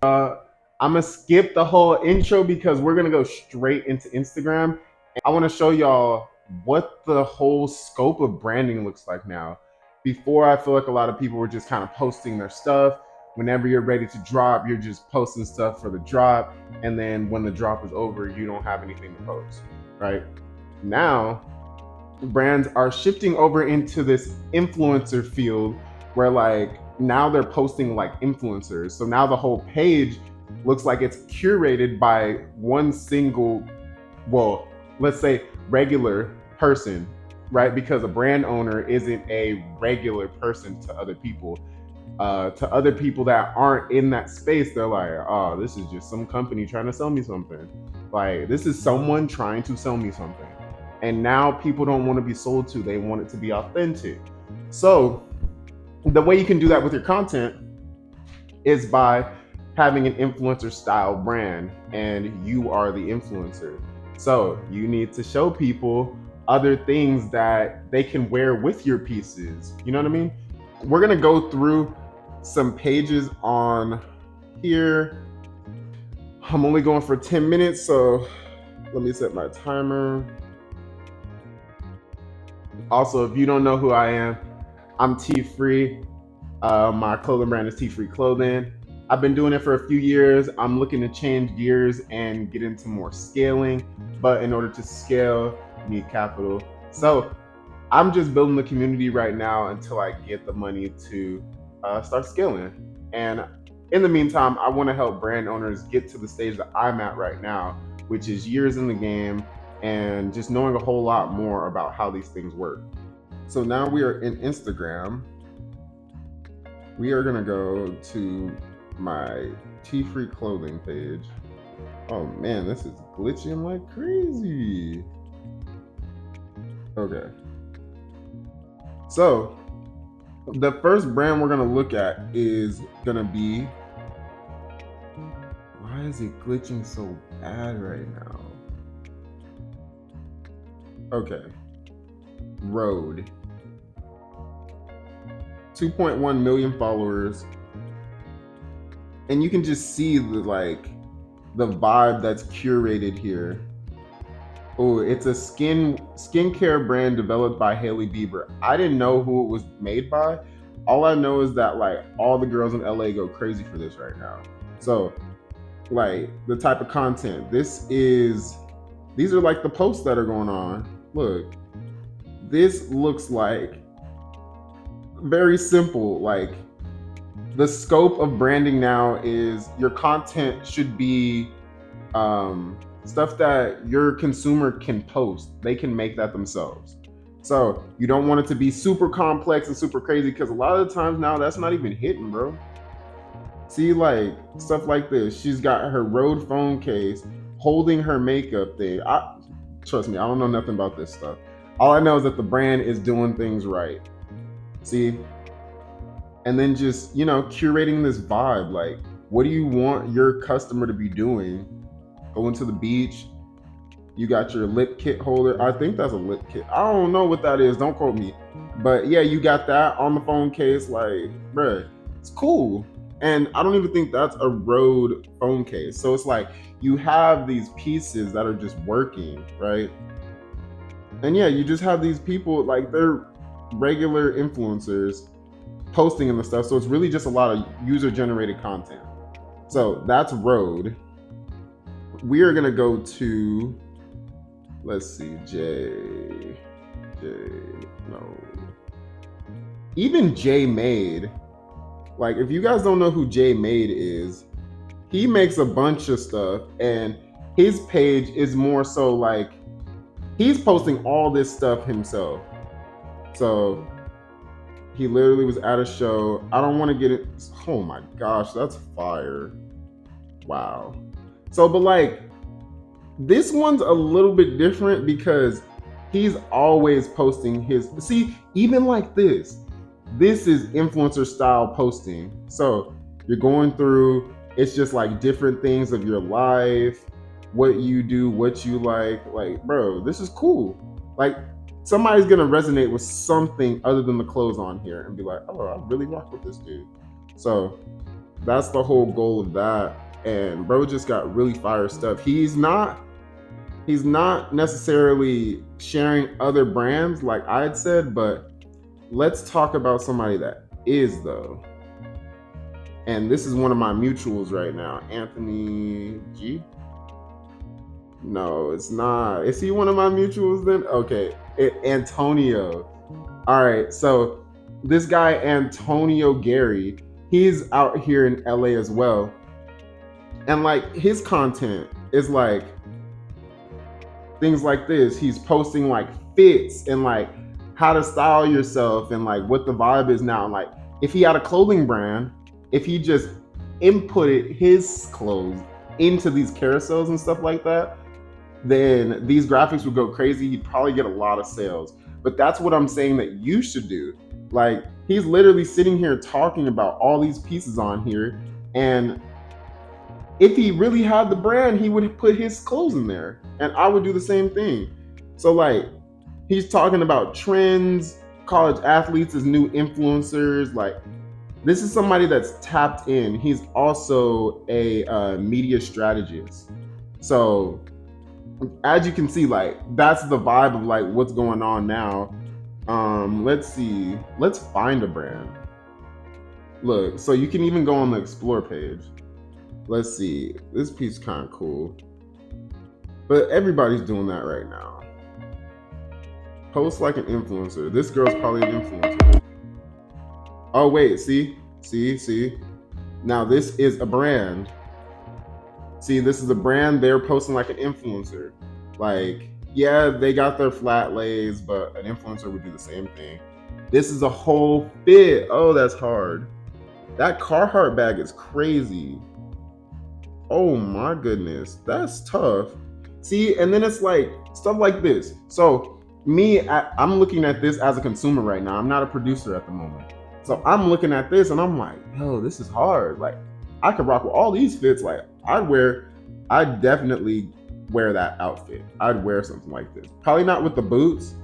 I'm gonna skip the whole intro because we're gonna go straight into Instagram. I want to show y'all what the whole scope of branding looks like now. Before, I feel like a lot of people were just kind of posting their stuff. Whenever you're ready to drop, you're just posting stuff for the drop, and then when the drop is over, you don't have anything to post, right? Now, brands are shifting over into this influencer field where like now they're posting like influencers. So now the whole page looks like it's curated by one single, well, let's say regular person, right? Because a brand owner isn't a regular person to other people. To other people that aren't in that space, they're like, oh, this is just some company trying to sell me something. Like, this is someone trying to sell me something. And now people don't want to be sold to, they want it to be authentic. So, the way you can do that with your content is by having an influencer style brand, and you are the influencer. So, you need to show people other things that they can wear with your pieces. You know what I mean? We're going to go through some pages on here. I'm only going for 10 minutes, so let me set my timer. Also, if you don't know who I am, I'm T Free. My clothing brand is T Free Clothing. I've been doing it for a few years. I'm looking to change gears and get into more scaling. But in order to scale, you need capital. So I'm just building the community right now until I get the money to start scaling. And in the meantime, I want to help brand owners get to the stage that I'm at right now, which is years in the game and just knowing a whole lot more about how these things work. So now we are in Instagram. We are gonna go to my T Free Clothing page. Oh man, this is glitching like crazy. Okay. So the first brand we're gonna look at is gonna be. Why is it glitching so bad right now? Okay. Road. 2.1 million followers. And you can just see the vibe that's curated here. Oh, it's a skincare brand developed by Hailey Bieber. I didn't know who it was made by. All I know is that like all the girls in LA go crazy for this right now. So, like the type of content. These are like the posts that are going on. Look, this looks like very simple. Like the scope of branding now is your content should be stuff that your consumer can post. They can make that themselves. So you don't want it to be super complex and super crazy because a lot of the times now that's not even hitting, bro. See, like stuff like this. She's got her Rode phone case holding her makeup thing. Trust me, I don't know nothing about this stuff. All I know is that the brand is doing things right. See, and then just curating this vibe. Like, what do you want your customer to be doing? Going to the beach. You got your lip kit holder. I think that's a lip kit. I don't know what that is. Don't quote me. But yeah, you got that on the phone case. Like, bruh, it's cool. And I don't even think that's a Rode phone case. So it's like you have these pieces that are just working, right? And yeah, you just have these people like they're regular influencers posting and the stuff. So it's really just a lot of user generated content. So that's Rode. We are gonna go to, let's see, no. Even Maid. Like, if you guys don't know who Maid is, he makes a bunch of stuff, and his page is more so like he's posting all this stuff himself. So he literally was at a show. I don't want to get it. Oh my gosh, that's fire. Wow. So, but like, this one's a little bit different because he's always posting his. See, even like this is influencer style posting. So you're going through, it's just like different things of your life, what you do, what you like. Like, bro, this is cool. Like, somebody's gonna resonate with something other than the clothes on here and be like, oh, I really rock with this dude. So That's the whole goal of that. And bro just got really fire stuff. He's not necessarily sharing other brands like I had said, but let's talk about somebody that is though. And this is one of my mutuals right now, Anthony G. No, it's not. Is he one of my mutuals then? Okay, Antonio. All right, so this guy Antonio Gary, he's out here in LA as well, and like his content is like things like this. He's posting like fits and like how to style yourself and like what the vibe is now. And like if he had a clothing brand, if he just inputted his clothes into these carousels and stuff like that, then these graphics would go crazy. He'd probably get a lot of sales. But that's what I'm saying that you should do. Like he's literally sitting here talking about all these pieces on here, and if he really had the brand, he would put his clothes in there, and I would do the same thing. So like he's talking about trends, college athletes as new influencers. Like this is somebody that's tapped in. He's also a media strategist. So as you can see, like that's the vibe of like what's going on now. Let's see. Let's find a brand. Look, so you can even go on the explore page. Let's see. This piece is kind of cool. But everybody's doing that right now. Post like an influencer. This girl's probably an influencer. Oh wait, see? Now this is a brand. See, this is a brand. They're posting like an influencer. Like, yeah, they got their flat lays, but an influencer would do the same thing. This is a whole fit. Oh, that's hard. That Carhartt bag is crazy. Oh my goodness, that's tough. See, and then it's like stuff like this. So me, I'm looking at this as a consumer right now. I'm not a producer at the moment. So I'm looking at this and I'm like, yo, this is hard. Like I could rock with all these fits. Like I'd definitely wear that outfit. I'd wear something like this. Probably not with the boots,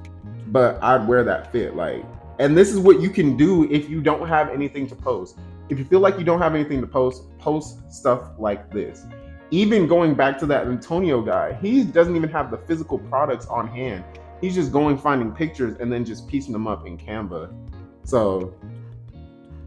but I'd wear that fit. Like, and this is what you can do if you don't have anything to post. If you feel like you don't have anything to post stuff like this. Even going back to that Antonio guy, he doesn't even have the physical products on hand. He's just going finding pictures and then just piecing them up in Canva. So,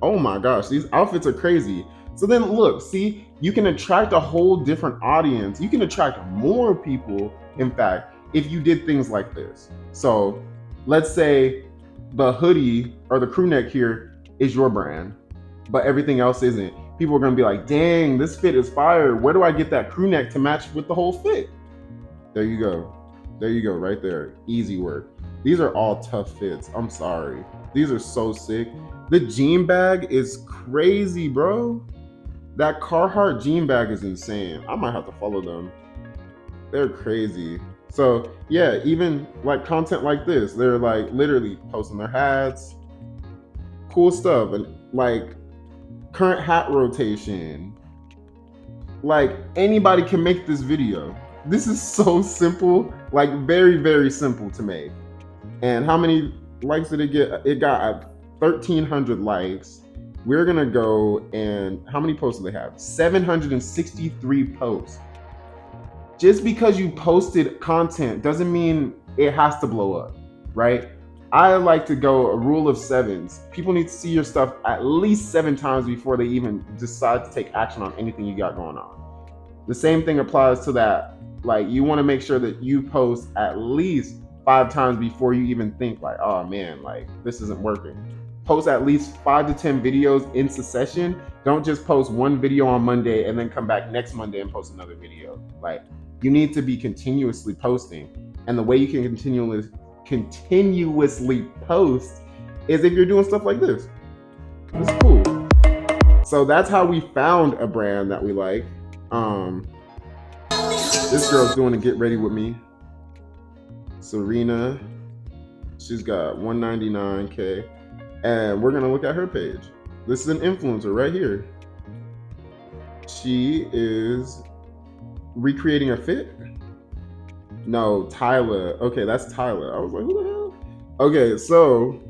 oh my gosh, these outfits are crazy. So then look, see, you can attract a whole different audience. You can attract more people, in fact, if you did things like this. So let's say the hoodie or the crew neck here is your brand, but everything else isn't. People are gonna be like, dang, this fit is fire. Where do I get that crew neck to match with the whole fit? There you go. There you go, right there. Easy work. These are all tough fits. I'm sorry. These are so sick. The jean bag is crazy, bro. That Carhartt jean bag is insane. I might have to follow them. They're crazy. So yeah, even like content like this, they're like literally posting their hats, cool stuff, and like current hat rotation. Like anybody can make this video. This is so simple, like very, very simple to make. And how many likes did it get? It got 1,300 likes. We're gonna go and how many posts do they have? 763 posts. Just because you posted content doesn't mean it has to blow up, right? I like to go a rule of sevens. People need to see your stuff at least 7 times before they even decide to take action on anything you got going on. The same thing applies to that. Like you want to make sure that you post at least 5 times before you even think like, oh man, like this isn't working. Post at least 5 to 10 videos in succession. Don't just post one video on Monday and then come back next Monday and post another video. Like you need to be continuously posting. And the way you can continuously post is if you're doing stuff like this. It's cool. So that's how we found a brand that we like. This girl's doing a get ready with me. Serena. She's got 199K. And we're gonna look at her page. This is an influencer right here. She is recreating a fit. No, Tyler. Okay, that's Tyler. I was like, who the hell? Okay, so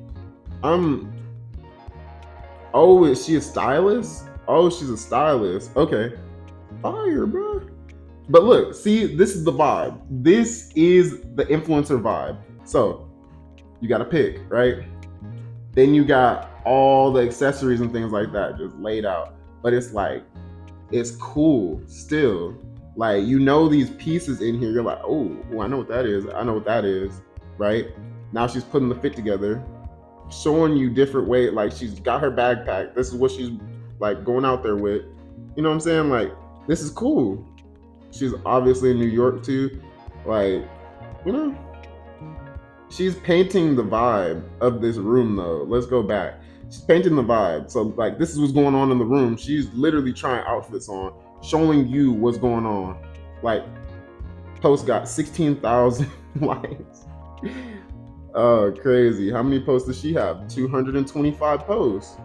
oh, is she a stylist? Oh, she's a stylist. Okay. Fire, bro. But look, see, this is the vibe. This is the influencer vibe. So you got to pick, right? Then you got all the accessories and things like that just laid out. But it's like, it's cool still. Like, you know, these pieces in here, you're like, oh, I know what that is. I know what that is, right? Now she's putting the fit together, showing you different ways. Like, she's got her backpack. This is what she's like going out there with. You know what I'm saying? Like, this is cool. She's obviously in New York too. Like, you know, she's painting the vibe of this room though. Let's go back. She's painting the vibe. So like, this is what's going on in the room. She's literally trying outfits on, showing you what's going on. Like, post got 16,000 likes. Oh, crazy. How many posts does she have? 225 posts.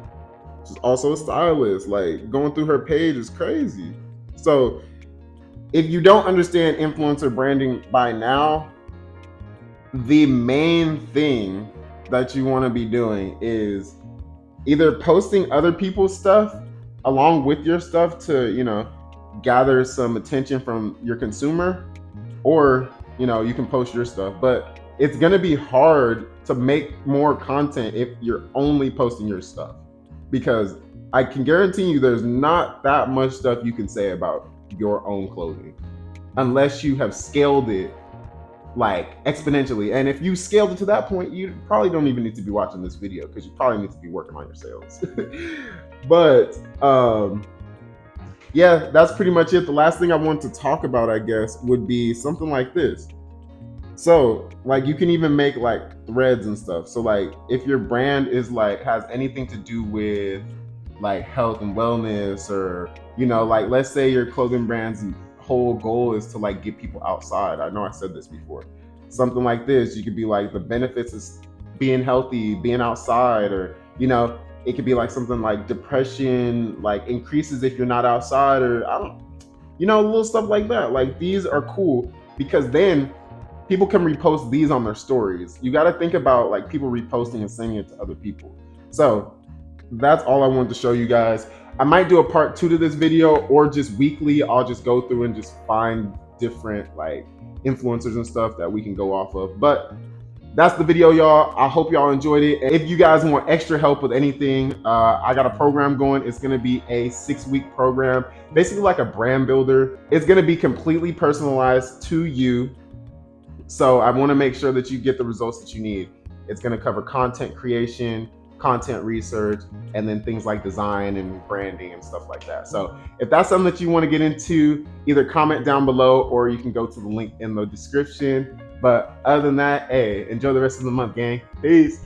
She's also a stylist. Like, going through her page is crazy. So if you don't understand influencer branding by now, the main thing that you want to be doing is either posting other people's stuff along with your stuff to, you know, gather some attention from your consumer, or, you know, you can post your stuff. But it's going to be hard to make more content if you're only posting your stuff, because I can guarantee you there's not that much stuff you can say about your own clothing unless you have scaled it like exponentially. And if you scaled it to that point, you probably don't even need to be watching this video, because you probably need to be working on your sales. But yeah, that's pretty much it. The last thing I want to talk about, I guess, would be something like this. So like, you can even make like threads and stuff. So like, if your brand is like, has anything to do with like health and wellness, or, you know, like, let's say your clothing brand's whole goal is to like get people outside. I know I said this before. Something like this, you could be like, the benefits is being healthy, being outside, or, you know, it could be like something like depression like increases if you're not outside, or I don't, you know, little stuff like that. Like, these are cool because then people can repost these on their stories. You got to think about like people reposting and sending it to other people. So that's all I wanted to show you guys. I might do a part 2 to this video, or just weekly I'll just go through and just find different like influencers and stuff that we can go off of. But that's the video, y'all. I hope y'all enjoyed it. If you guys want extra help with anything, I got a program going. It's gonna be a 6-week program, basically like a brand builder. It's gonna be completely personalized to you. So I wanna make sure that you get the results that you need. It's gonna cover content creation, content research, and then things like design and branding and stuff like that. So if that's something that you want to get into, either comment down below, or you can go to the link in the description. But other than that, hey, enjoy the rest of the month, gang. Peace.